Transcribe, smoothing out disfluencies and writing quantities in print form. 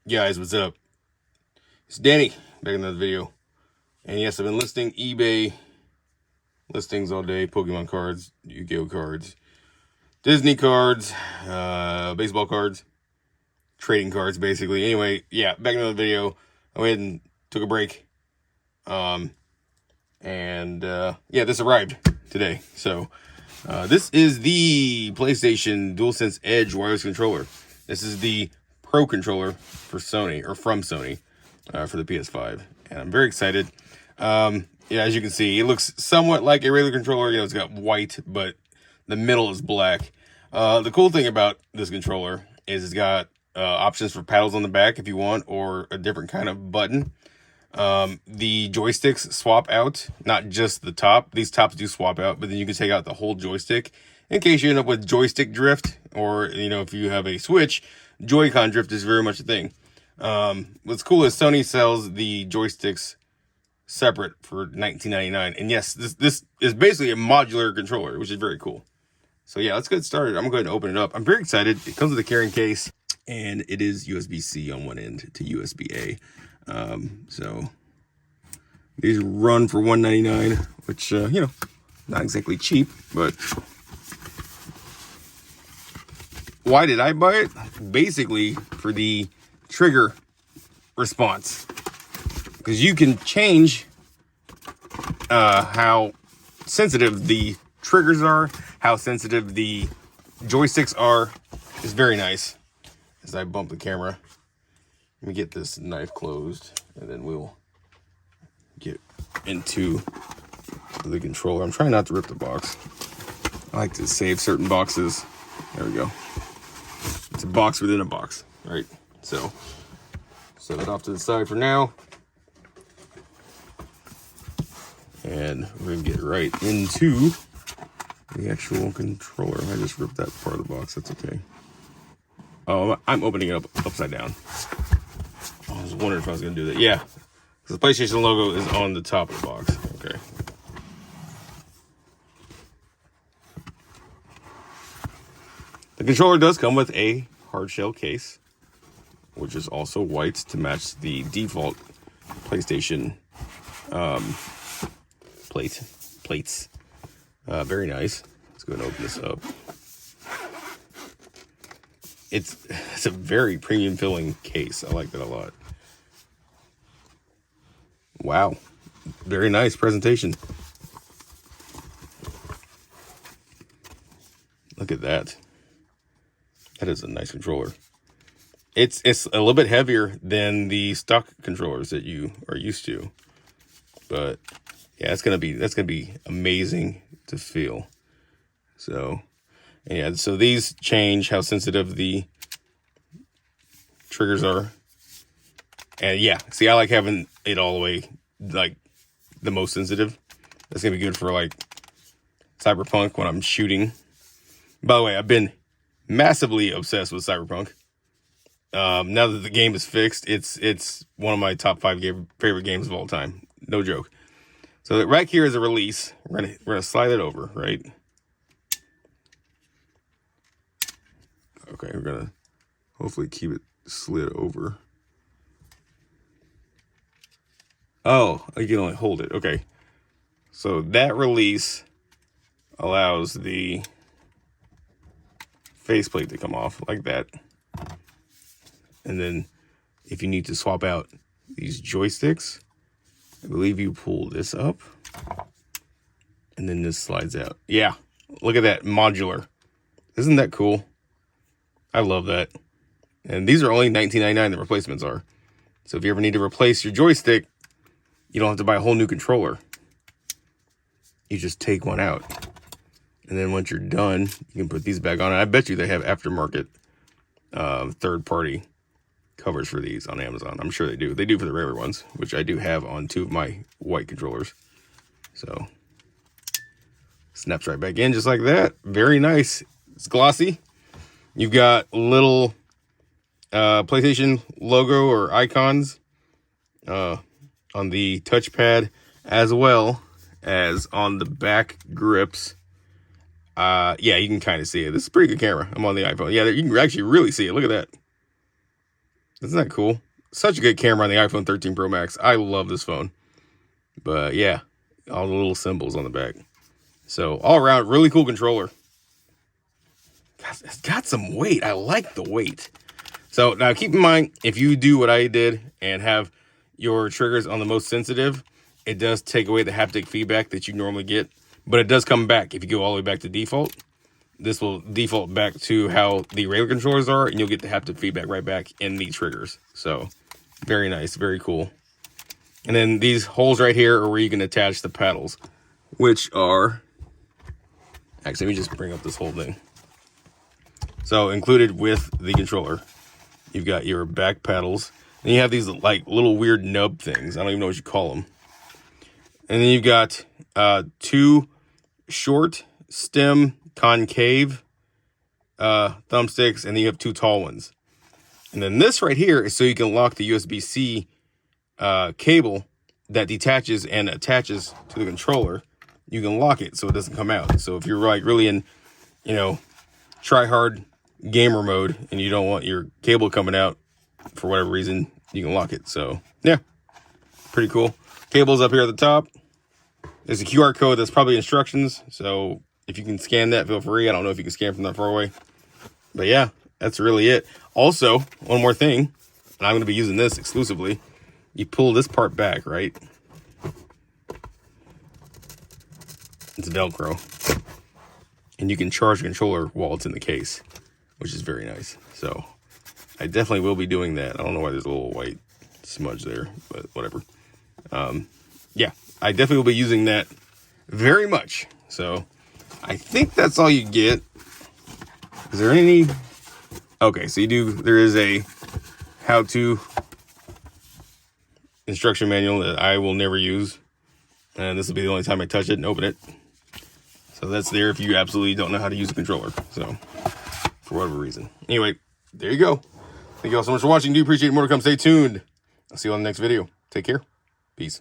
Guys, what's up? It's Danny, back in another video. And yes, I've been listing eBay listings all day. Pokemon cards, Yu-Gi-Oh cards, Disney cards, baseball cards, trading cards, basically. Anyway, yeah, back in another video. I went and took a break. Yeah, this arrived today. So, this is the PlayStation DualSense Edge wireless controller. This is the Pro controller for Sony, or from Sony, for the PS5. And I'm very excited. Yeah, as you can see, it looks somewhat like a regular controller. You know, it's got white, but the middle is black. The cool thing about this controller is it's got options for paddles on the back if you want, or a different kind of button. The joysticks swap out, not just the top. These tops do swap out, but then you can take out the whole joystick in case you end up with joystick drift, or, you know, if you have a Switch, Joy-Con drift is very much a thing. What's cool is Sony sells the joysticks separate for $19.99. And yes, this is basically a modular controller, which is very cool. So yeah, let's get started. I'm going to go ahead and open it up. I'm very excited. It comes with a carrying case, and it is USB-C on one end to USB-A. So these run for $1.99, which, you know, not exactly cheap, but why did I buy it? Basically for the trigger response, because you can change how sensitive the triggers are, how sensitive the joysticks are. It's very nice. As I bump the camera, let me get this knife closed, and then we'll get into the controller. I'm trying not to rip the box. I like to save certain boxes. There we go. It's a box within a box, right? So, set it off to the side for now. And we're gonna get right into the actual controller. I just ripped that part of the box, that's okay. Oh, I'm opening it up upside down. I was wondering if I was gonna do that. Yeah, because the PlayStation logo is on the top of the box. Okay. The controller does come with a hard shell case, which is also white to match the default PlayStation plates. Very nice. Let's go ahead and open this up. It's a very premium feeling case. I like that a lot. Wow. Very nice presentation. Look at that. That is a nice controller. It's a little bit heavier than the stock controllers that you are used to. But yeah, that's gonna be amazing to feel. So yeah, so these change how sensitive the triggers are. And yeah, see, I like having it all the way, like, the most sensitive. That's gonna be good for, like, Cyberpunk when I'm shooting. By the way, I've been massively obsessed with Cyberpunk. Now that the game is fixed, it's one of my top 5 favorite games of all time. No joke. So right here is a release. We're gonna slide it over, right? Okay, we're gonna hopefully keep it slid over. Oh, you can only hold it. Okay. So that release allows the faceplate to come off like that. And then if you need to swap out these joysticks, I believe you pull this up and then this slides out. Yeah, look at that, modular. Isn't that cool? I love that. And these are only $19.99, the replacements are. So if you ever need to replace your joystick, you don't have to buy a whole new controller. You just take one out. And then once you're done, you can put these back on. And I bet you they have aftermarket third-party covers for these on Amazon. I'm sure they do. They do for the regular ones, which I do have on 2 of my white controllers. So, snaps right back in just like that. Very nice. It's glossy. You've got little PlayStation logo or icons on the touchpad, as well as on the back grips. Yeah, you can kind of see it. This is a pretty good camera. I'm on the iPhone. Yeah, you can actually really see it. Look at that. Isn't that cool? Such a good camera on the iPhone 13 Pro Max. I love this phone. But yeah, all the little symbols on the back. So all around, really cool controller. It's got some weight. I like the weight. So now keep in mind, if you do what I did and have your triggers on the most sensitive, it does take away the haptic feedback that you normally get. But it does come back if you go all the way back to default. This will default back to how the regular controllers are, and you'll get the haptic feedback right back in the triggers. So very nice, very cool. And then these holes right here are where you can attach the paddles, which are, actually, let me just bring up this whole thing. So included with the controller, you've got your back paddles, and you have these like little weird nub things. I don't even know what you call them. And then you've got 2 short stem concave thumbsticks, and then you have 2 tall ones. And then this right here is so you can lock the USB-C cable that detaches and attaches to the controller. You can lock it so it doesn't come out. So if you're like really in, try hard gamer mode and you don't want your cable coming out for whatever reason, you can lock it. So yeah, pretty cool. Cable's up here at the top. There's a QR code that's probably instructions. So if you can scan that, feel free. I don't know if you can scan from that far away. But yeah, that's really it. Also, one more thing, and I'm going to be using this exclusively. You pull this part back, right? It's Velcro. And you can charge the controller while it's in the case, which is very nice. So I definitely will be doing that. I don't know why there's a little white smudge there, but whatever. Yeah, I definitely will be using that very much. So I think that's all you get. Is there any? Okay, so there is a how-to instruction manual that I will never use. And this will be the only time I touch it and open it. So that's there if you absolutely don't know how to use a controller. So, for whatever reason. Anyway, there you go. Thank you all so much for watching. Do appreciate it. More to come. Stay tuned. I'll see you on the next video. Take care. Peace.